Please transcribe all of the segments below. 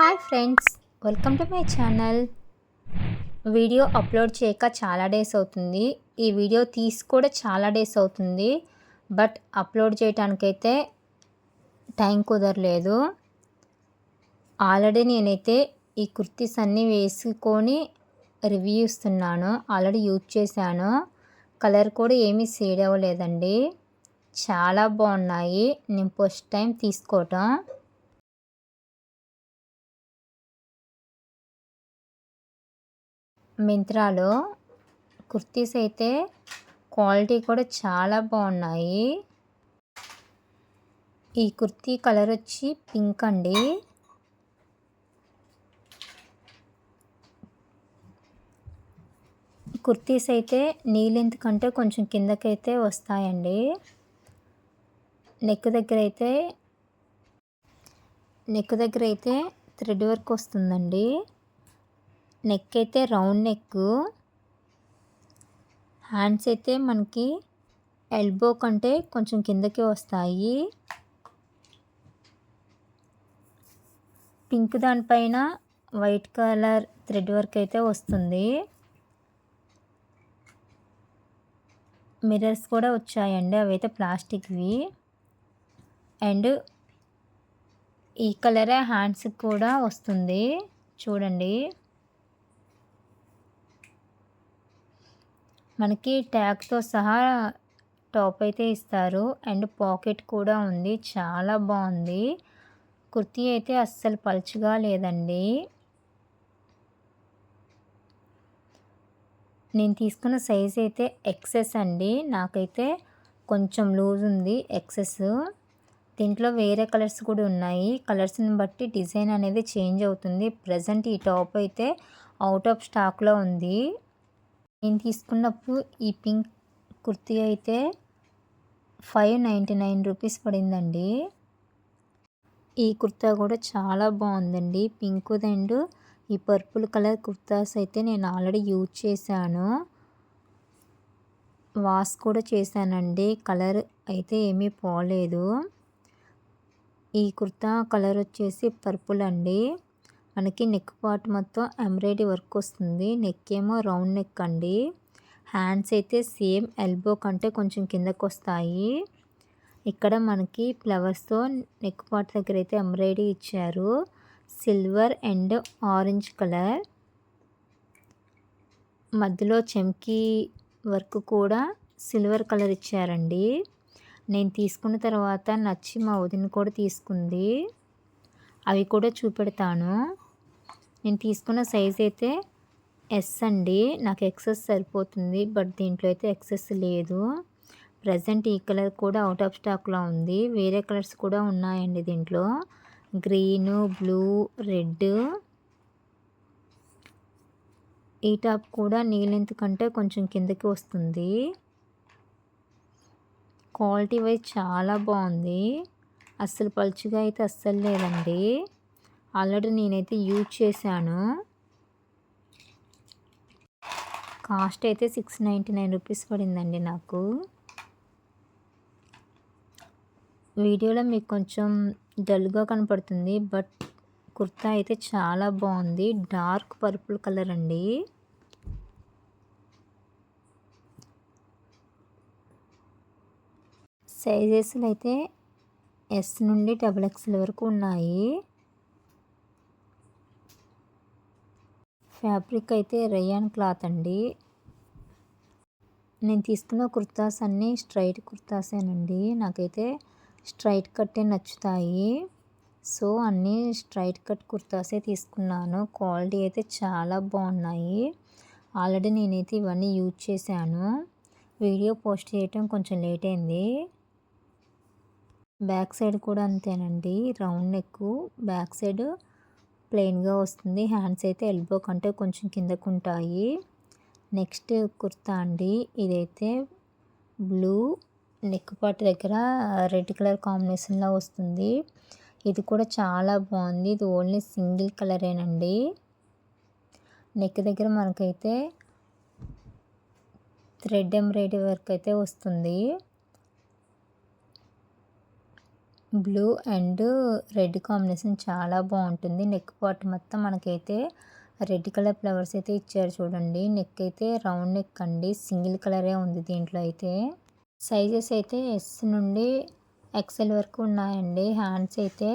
Hi friends, welcome to my channel. Video upload చేయక చాలా days అవుతుంది. ఈ వీడియో తీసి కూడా చాలా డేస్ అవుతుంది. బట్ అప్లోడ్ చేయడానికైతే టైం కుదరలేదు. ఆల్రెడీ నేనైతే ఈ కుర్తీస్ అన్నీ వేసుకొని రివ్యూ ఇస్తున్నాను. ఆల్రెడీ యూజ్ చేశాను. కలర్ కూడా ఏమీ షేడ్ అవ్వలేదండి. చాలా బాగున్నాయి. నేను ఫస్ట్ టైం తీసుకోవటం. మింత్రాలో కుర్తీస్ అయితే క్వాలిటీ కూడా చాలా బాగున్నాయి. ఈ కుర్తీ కలర్ వచ్చి పింక్ అండి. కుర్తీస్ అయితే నీ లెంత్ కంటే కొంచెం కిందకైతే వస్తాయండి. నెక్ దగ్గర అయితే థ్రెడ్ వర్క్ వస్తుందండి. నెక్ అయితే రౌండ్ నెక్. హ్యాండ్స్ అయితే మనకి ఎల్బో కంటే కొంచెం కిందకి వస్తాయి. పింక్ దానిపైన వైట్ కలర్ థ్రెడ్ వర్క్ అయితే వస్తుంది. మిర్రర్స్ కూడా వచ్చాయండి, అవైతే ప్లాస్టిక్వి. అండ్ ఈ కలరే హ్యాండ్స్కి కూడా వస్తుంది చూడండి. మనకి ట్యాగ్తో సహా టాప్ అయితే ఇస్తారు. అండ్ పాకెట్ కూడా ఉంది. చాలా బాగుంది. కుర్తీ అయితే అస్సలు పలుచగా లేదండి. నేను తీసుకున్న సైజ్ అయితే ఎక్సెస్ అండి. నాకైతే కొంచెం లూజ్ ఉంది ఎక్సెస్. దీంట్లో వేరే కలర్స్ కూడా ఉన్నాయి. కలర్స్ని బట్టి డిజైన్ అనేది చేంజ్ అవుతుంది. ప్రజెంట్ ఈ టాప్ అయితే అవుట్ ఆఫ్ స్టాక్లో ఉంది. నేను తీసుకున్నప్పుడు ఈ పింక్ కుర్తీ అయితే 599 రూపీస్ పడిందండి. ఈ కుర్తా కూడా చాలా బాగుందండి. పింక్ అండ్ ఈ పర్పుల్ కలర్ కుర్తాస్ అయితే నేను ఆల్రెడీ యూజ్ చేశాను. వాష్ కూడా చేశానండి. కలర్ అయితే ఏమీ పోలేదు. ఈ కుర్తా కలర్ వచ్చేసి పర్పుల్ అండి. మనకి నెక్ పార్ట్ మొత్తం ఎంబ్రాయిడరీ వర్క్ వస్తుంది. నెక్ ఏమో రౌండ్ నెక్ అండి. హ్యాండ్స్ అయితే సేమ్ ఎల్బో కంటే కొంచెం కిందకు వస్తాయి. ఇక్కడ మనకి ఫ్లవర్స్తో నెక్ పార్ట్ దగ్గర అయితే ఎంబ్రాయిడరీ ఇచ్చారు. Silver and orange colour. మధ్యలో చెమ్కీ వర్క్ కూడా సిల్వర్ కలర్ ఇచ్చారండి. నేను తీసుకున్న తర్వాత నచ్చి మా వదిన కూడా తీసుకుంది. అవి కూడా చూపెడతాను. నేను తీసుకున్న సైజ్ అయితే ఎస్ అండి. నాకు ఎక్సెస్ సరిపోతుంది. బట్ దీంట్లో అయితే ఎక్సెస్ లేదు. ప్రజెంట్ ఈ కలర్ కూడా అవుట్ ఆఫ్ స్టాక్లో ఉంది. వేరే కలర్స్ కూడా ఉన్నాయండి దీంట్లో. Green, blue, red. ఈ టాప్ కూడా నీ లెంత్ కంటే కొంచెం కిందకి వస్తుంది. క్వాలిటీ వైజ్ చాలా బాగుంది. అస్సలు పలుచగా అయితే అస్సలు లేదండి. ఆల్రెడీ నేనైతే యూజ్ చేశాను. కాస్ట్ అయితే 699 రూపీస్ పడిందండి నాకు. వీడియోలో మీకు కొంచెం డల్గా కనపడుతుంది. బట్ కుర్తా అయితే చాలా బాగుంది. డార్క్ పర్పుల్ కలర్ అండి. సైజెస్లు అయితే ఎస్ నుండి XXL వరకు ఉన్నాయి. ఫ్యాబ్రిక్ అయితే రేయాన్ క్లాత్ అండి. నేను తీసుకున్న కుర్తాస్ అన్నీ స్ట్రైట్ కుర్తాసేనండి. నాకైతే స్ట్రైట్ కట్టే నచ్చుతాయి. సో అన్నీ స్ట్రైట్ కట్ కుర్తాసే తీసుకున్నాను. క్వాలిటీ అయితే చాలా బాగున్నాయి. ఆల్రెడీ నేనైతే ఇవన్నీ యూజ్ చేశాను. వీడియో పోస్ట్ చేయటం కొంచెం లేట్ అయింది. బ్యాక్ సైడ్ కూడా అంతేనండి. రౌండ్ నెక్, బ్యాక్ సైడ్ ప్లెయిన్గా వస్తుంది. హ్యాండ్స్ అయితే ఎల్బో కంటే కొంచెం కిందకు ఉంటాయి. నెక్స్ట్ కుర్తా అండి. ఇదైతే బ్లూ, నెక్ పార్ట్ దగ్గర రెడ్ కలర్ కాంబినేషన్లో వస్తుంది. ఇది కూడా చాలా బాగుంది. ఇది ఓన్లీ సింగిల్ కలరేనండి. నెక్ దగ్గర మనకైతే థ్రెడ్ ఎంబ్రాయిడరీ వర్క్ అయితే వస్తుంది. బ్లూ అండ్ రెడ్ కాంబినేషన్ చాలా బాగుంటుంది. నెక్ పార్ట్ మొత్తం మనకైతే రెడ్ కలర్ ఫ్లవర్స్ అయితే ఇచ్చారు చూడండి. నెక్ అయితే రౌండ్ నెక్ అండి, సింగిల్ కలరే ఉంది దీంట్లో అయితే. సైజెస్ అయితే ఎస్ నుండి ఎక్సెల్ వరకు ఉన్నాయండి. హ్యాండ్స్ అయితే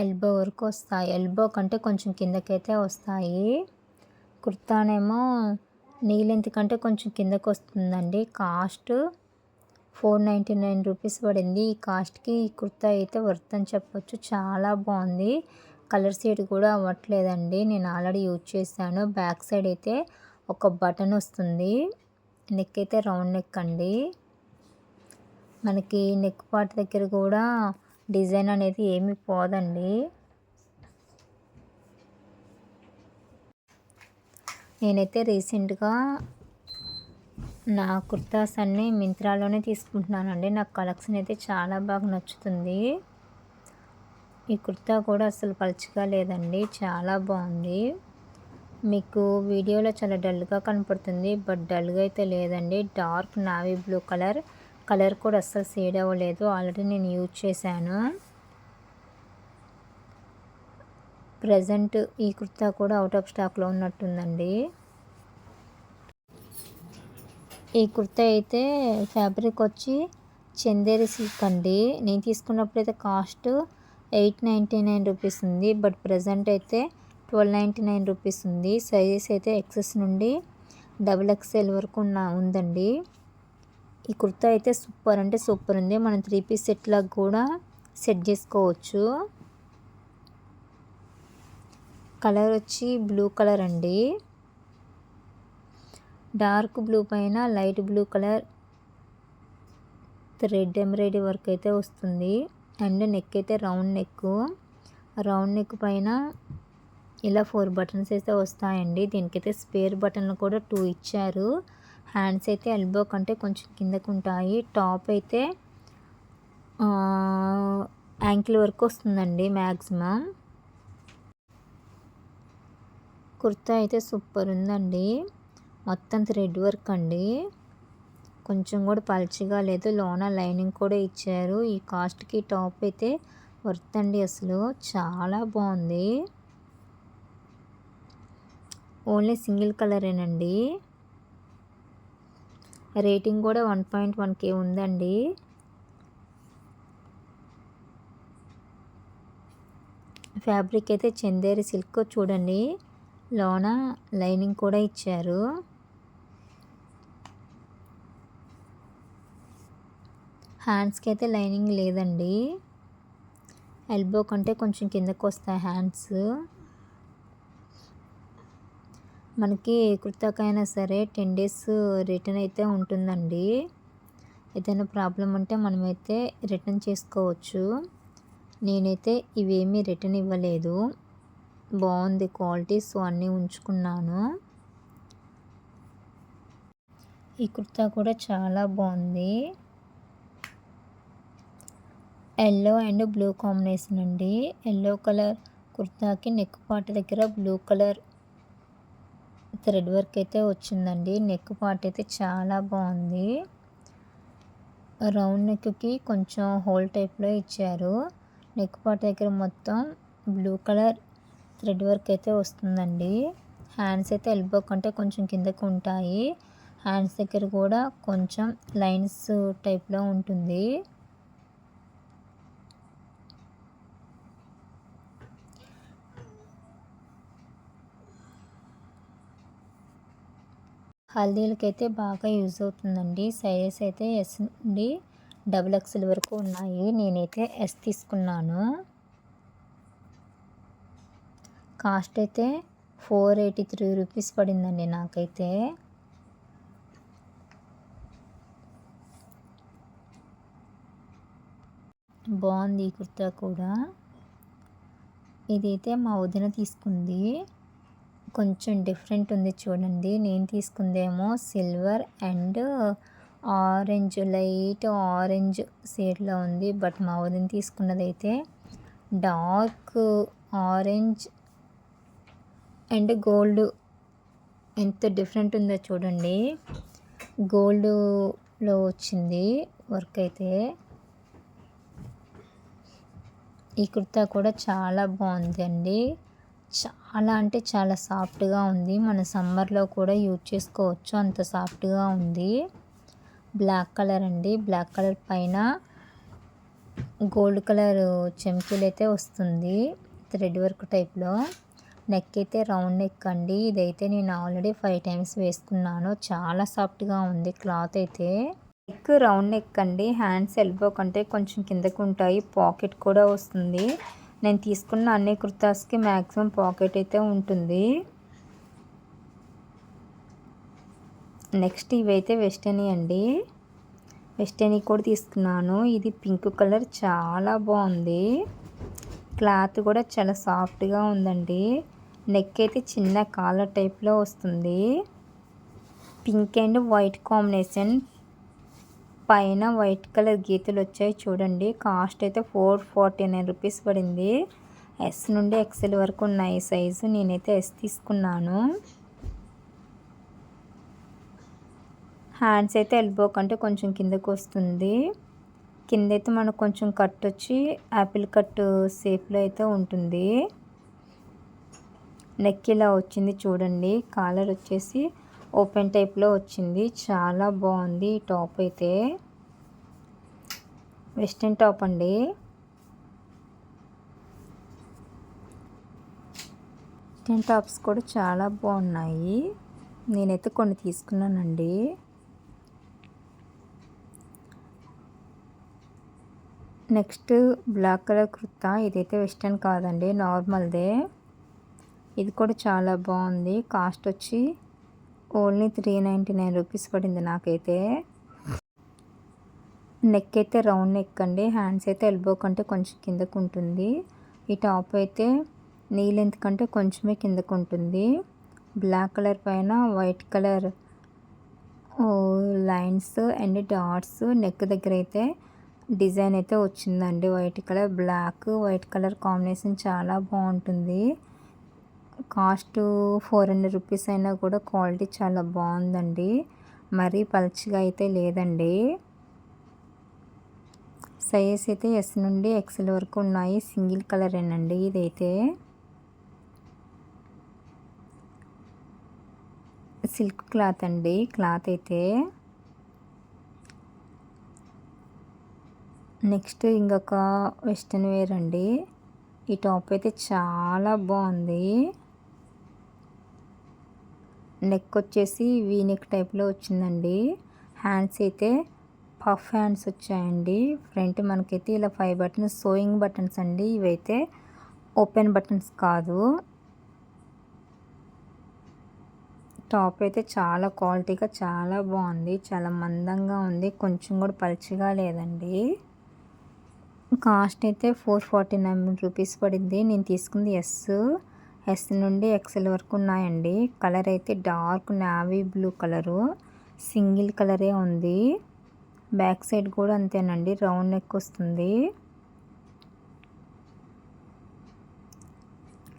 ఎల్బో వరకు వస్తాయి, ఎల్బో కంటే కొంచెం కిందకైతే వస్తాయి. కుర్తానేమో నీ లెంత్ కంటే కొంచెం కిందకు వస్తుందండి. కాస్ట్ 499 రూపీస్ పడింది. ఈ కాస్ట్కి ఈ కుర్తా అయితే వర్త్ అని చెప్పొచ్చు. చాలా బాగుంది. కలర్ షేడ్ కూడా అవ్వట్లేదండి, నేను ఆల్రెడీ యూజ్ చేశాను. బ్యాక్ సైడ్ అయితే ఒక బటన్ వస్తుంది. నెక్ అయితే రౌండ్ నెక్ అండి. మనకి నెక్ పార్ట్ దగ్గర కూడా డిజైన్ అనేది ఏమీ పోదండి. నేనైతే రీసెంట్గా నా కుర్తాస్ అన్నీ మింత్రాలోనే తీసుకుంటున్నానండి. నాకు కలెక్షన్ అయితే చాలా బాగా నచ్చుతుంది. ఈ కుర్తా కూడా అసలు పలుచగా లేదండి, చాలా బాగుంది. మీకు వీడియోలో చాలా డల్గా కనపడుతుంది, బట్ డల్గా అయితే లేదండి. డార్క్ నావీ బ్లూ కలర్ కూడా అస్సలు షేడ్ అవ్వలేదు. ఆల్రెడీ నేను యూజ్ చేశాను. ప్రజెంట్ ఈ కుర్తా కూడా అవుట్ ఆఫ్ స్టాక్లో ఉన్నట్టుందండి. ఈ కుర్తా అయితే ఫ్యాబ్రిక్ వచ్చి చందేరి సిల్క్ అండి. నేను తీసుకున్నప్పుడైతే కాస్ట్ 899 రూపీస్ ఉంది, బట్ ప్రజెంట్ అయితే 1299 రూపీస్ ఉంది. సైజెస్ అయితే ఎక్సెస్ నుండి XXL వరకు ఉందండి. ఈ కుర్తా అయితే సూపర్ అంటే సూపర్ ఉంది. మనం 3 పీస్ సెట్ లాగా కూడా సెట్ చేసుకోవచ్చు. కలర్ వచ్చి బ్లూ కలర్ అండి. డార్క్ బ్లూ పైన light blue colour thread embroidery work అయితే వస్తుంది. అండ్ నెక్ అయితే రౌండ్ నెక్ పైన ఇలా 4 బటన్స్ అయితే వస్తాయండి. దీనికైతే స్పేర్ బటన్లు కూడా 2 ఇచ్చారు. హ్యాండ్స్ అయితే ఎల్బో కంటే కొంచెం కిందకు ఉంటాయి. టాప్ అయితే యాంకిల్ వరకు వస్తుందండి మ్యాక్సిమం. కుర్తా అయితే సూపర్ ఉందండి. మొత్తం థ్రెడ్ వర్క్ అండి, కొంచెం కూడా పల్చగా లేదు. లోన లైనింగ్ కూడా ఇచ్చారు. ఈ కాస్ట్కి టాప్ అయితే వర్త్ అండి, అసలు చాలా బాగుంది. Only single కలరేనండి. రేటింగ్ కూడా 1.1K ఉందండి. ఫ్యాబ్రిక్ అయితే చందేరి సిల్క్ చూడండి, లోన లైనింగ్ కూడా ఇచ్చారు. హ్యాండ్స్కి అయితే లైనింగ్ లేదండి, ఎల్బో కంటే కొంచెం కిందకు వస్తాయి హ్యాండ్స్. మనకి ఏ కుర్తాకైనా సరే 10 డేస్ రిటర్న్ అయితే ఉంటుందండి. ఏదైనా ప్రాబ్లం ఉంటే మనమైతే రిటర్న్ చేసుకోవచ్చు. నేనైతే ఇవేమీ రిటర్న్ ఇవ్వలేదు, బాగుంది క్వాలిటీ, సో అన్నీ ఉంచుకున్నాను. ఈ కుర్తా కూడా చాలా బాగుంది. ఎల్లో అండ్ బ్లూ కాంబినేషన్ అండి. ఎల్లో కలర్ కుర్తాకి నెక్ పార్ట్ దగ్గర బ్లూ కలర్ థ్రెడ్ వర్క్ అయితే వచ్చిందండి. నెక్ పార్ట్ అయితే చాలా బాగుంది. రౌండ్ నెక్కి కొంచెం హోల్ టైప్లో ఇచ్చారు. నెక్ పార్ట్ దగ్గర మొత్తం బ్లూ కలర్ థ్రెడ్ వర్క్ అయితే వస్తుందండి. హ్యాండ్స్ అయితే ఎల్బో కంటే కొంచెం కిందకు ఉంటాయి. హ్యాండ్స్ దగ్గర కూడా కొంచెం లైన్స్ టైప్లో ఉంటుంది. హల్దీలకి అయితే బాగా యూజ్ అవుతుందండి. సైజెస్ అయితే ఎస్ నుండి XXL వరకు ఉన్నాయి. నేనైతే ఎస్ తీసుకున్నాను. కాస్ట్ అయితే 483 రూపీస్ పడిందండి నాకైతే. బాగుంది ఈ కుర్తా కూడా. ఇదైతే మా వదిన తీసుకుంది, కొంచెం డిఫరెంట్ ఉంది చూడండి. నేను తీసుకుందేమో silver and orange, light orange షేడ్లో ఉంది. బట్ మా వదిన తీసుకున్నదైతే డార్క్ ఆరెంజ్ అండ్ గోల్డ్. ఎంత డిఫరెంట్ ఉందో చూడండి, గోల్డ్లో వచ్చింది వర్క్ అయితే. ఈ కుర్తా కూడా చాలా బాగుంది అండి. చాలా అంటే చాలా సాఫ్ట్గా ఉంది. మన సమ్మర్లో కూడా యూజ్ చేసుకోవచ్చు, అంత సాఫ్ట్గా ఉంది. బ్లాక్ కలర్ అండి. బ్లాక్ కలర్ పైన గోల్డ్ కలర్ చెంకీలు అయితే వస్తుంది, థ్రెడ్ వర్క్ టైప్లో. నెక్ అయితే రౌండ్ నెక్ అండి. ఇదైతే నేను ఆల్రెడీ 5 టైమ్స్ వేసుకున్నాను. చాలా సాఫ్ట్గా ఉంది క్లాత్ అయితే. నెక్ రౌండ్ నెక్ అండి. హ్యాండ్స్ ఎల్బో కంటే కొంచెం కిందకు ఉంటాయి. పాకెట్ కూడా వస్తుంది. నేను తీసుకున్న అన్ని కుర్తాస్కి మ్యాక్సిమం పాకెట్ అయితే ఉంటుంది. నెక్స్ట్ ఇవైతే వెస్టర్న్ అండి. వెస్టర్న్ కూడా తీసుకున్నాను. ఇది పింక్ కలర్, చాలా బాగుంది. క్లాత్ కూడా చాలా సాఫ్ట్గా ఉందండి. నెక్ అయితే చిన్న కాలర్ టైప్లో వస్తుంది. పింక్ అండ్ వైట్ కాంబినేషన్, పైన వైట్ కలర్ గీతలు వచ్చాయి చూడండి. కాస్ట్ అయితే 449 రూపీస్ పడింది. ఎస్ నుండి ఎక్సెల్ వరకు ఉన్నాయి సైజు. నేనైతే ఎస్ తీసుకున్నాను. హ్యాండ్స్ అయితే ఎల్బో కంటే కొంచెం కిందకు వస్తుంది. కిందైతే మనకు కొంచెం కట్ వచ్చి యాపిల్ కట్ షేప్లో అయితే ఉంటుంది. నెక్ ఇలా వచ్చింది చూడండి. కాలర్ వచ్చేసి ఓపెన్ టైప్లో వచ్చింది. చాలా బాగుంది ఈ టాప్ అయితే. వెస్ట్రన్ టాప్ అండి. వెస్ట్రన్ టాప్స్ కూడా చాలా బాగున్నాయి. నేనైతే కొన్ని తీసుకున్నానండి. Next black colour kurta. ఇదైతే వెస్ట్రన్ కాదండి, నార్మల్దే. ఇది కూడా చాలా బాగుంది. కాస్ట్ వచ్చి ఓన్లీ 399 రూపీస్ పడింది నాకైతే. నెక్ అయితే రౌండ్ నెక్ అండి. హ్యాండ్స్ అయితే ఎల్బో కంటే కొంచెం కిందకు ఉంటుంది. ఈ టాప్ అయితే నీ లెంత్ కంటే కొంచెమే కిందకు ఉంటుంది. బ్లాక్ కలర్ పైన white colour lines and dots. Neck దగ్గర అయితే డిజైన్ అయితే వచ్చిందండి. White colour, black, white colour combination చాలా బాగుంటుంది. కాస్ట్ 400 రూపీస్ అయినా కూడా క్వాలిటీ చాలా బాగుందండి. మరీ పల్చగా అయితే లేదండి. సైజ్ అయితే ఎస్ నుండి ఎక్సెల్ వరకు ఉన్నాయి. సింగిల్ కలరేనండి ఇదైతే. సిల్క్ క్లాత్ అండి క్లాత్ అయితే. నెక్స్ట్ ఇంకొక వెస్ట్రన్ వేర్ అండి. ఈ టాప్ అయితే చాలా బాగుంది. నెక్ వచ్చేసి వీ నెక్ టైప్లో వచ్చిందండి. హ్యాండ్స్ అయితే పఫ్ హ్యాండ్స్ వచ్చాయండి. ఫ్రంట్ మనకైతే ఇలా 5 బటన్స్ సోయింగ్ బటన్స్ అండి. ఇవైతే ఓపెన్ బటన్స్ కాదు. టాప్ అయితే చాలా క్వాలిటీగా చాలా బాగుంది. చాలా మందంగా ఉంది. కొంచెం కూడా పల్చగా లేదండి. కాస్ట్ అయితే 449 రూపీస్ పడింది. నేను తీసుకుంది ఎస్ నుండి ఎక్సెల్ వరకు ఉన్నాయండి. కలర్ అయితే dark navy blue colour, single కలరే ఉంది. బ్యాక్ సైడ్ కూడా అంతేనండి, రౌండ్ నెక్ వస్తుంది.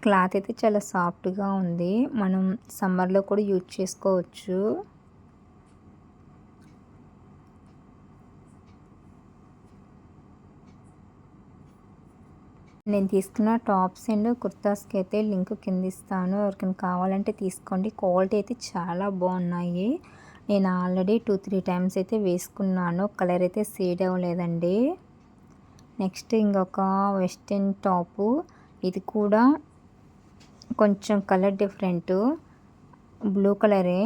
క్లాత్ అయితే చాలా సాఫ్ట్గా ఉంది. మనం సమ్మర్లో కూడా యూజ్ చేసుకోవచ్చు. నేను తీసుకున్న టాప్స్ అండ్ కుర్తాస్కి అయితే లింక్ కింద ఇస్తాను. ఎవరికైనా కావాలంటే తీసుకోండి. క్వాలిటీ అయితే చాలా బాగున్నాయి. నేను ఆల్రెడీ 2-3 టైమ్స్ అయితే వేసుకున్నాను. కలర్ అయితే షేడ్ అవ్వలేదండి. నెక్స్ట్ ఇంకొక వెస్ట్రన్ టాపు. ఇది కూడా కొంచెం కలర్ డిఫరెంట్, బ్లూ కలరే.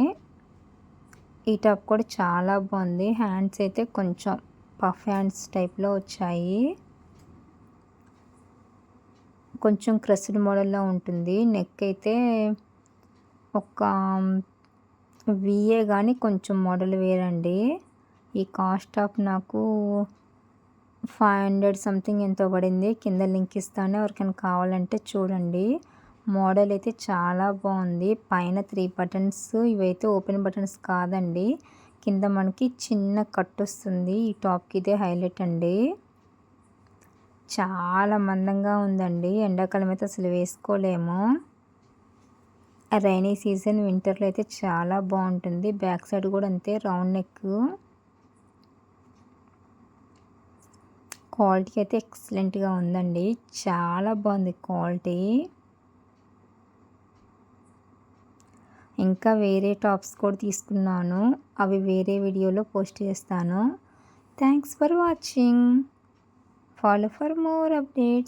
ఈ టాప్ కూడా చాలా బాగుంది. హ్యాండ్స్ అయితే కొంచెం పఫ్ హ్యాండ్స్ టైప్లో వచ్చాయి. కొంచెం క్రస్డ్ మోడల్లో ఉంటుంది. నెక్ అయితే ఒక విఏ కానీ కొంచెం మోడల్ వేరండి. ఈ కాస్ట్ ఆఫ్ నాకు 500 సంథింగ్ ఎంతో పడింది. కింద లింక్ ఇస్తాను, ఎవరికైనా కావాలంటే చూడండి. మోడల్ అయితే చాలా బాగుంది. పైన 3 బటన్స్. ఇవైతే ఓపెన్ బటన్స్ కాదండి. కింద మనకి చిన్న కట్ వస్తుంది. ఈ టాప్కి ఇదే హైలైట్ అండి. చాలా మందంగా ఉందండి. ఎండాకాలం అయితే అసలు వేసుకోలేము. రైనీ సీజన్, వింటర్లో అయితే చాలా బాగుంటుంది. బ్యాక్ సైడ్ కూడా అంతే, రౌండ్ నెక్. క్వాలిటీ అయితే ఎక్సలెంట్‌గా ఉందండి. చాలా బాగుంది క్వాలిటీ. ఇంకా వేరే టాప్స్ కూడా తీసుకున్నాను. అవి వేరే వీడియోలో పోస్ట్ చేస్తాను. Thanks for watching. Follow for more updates.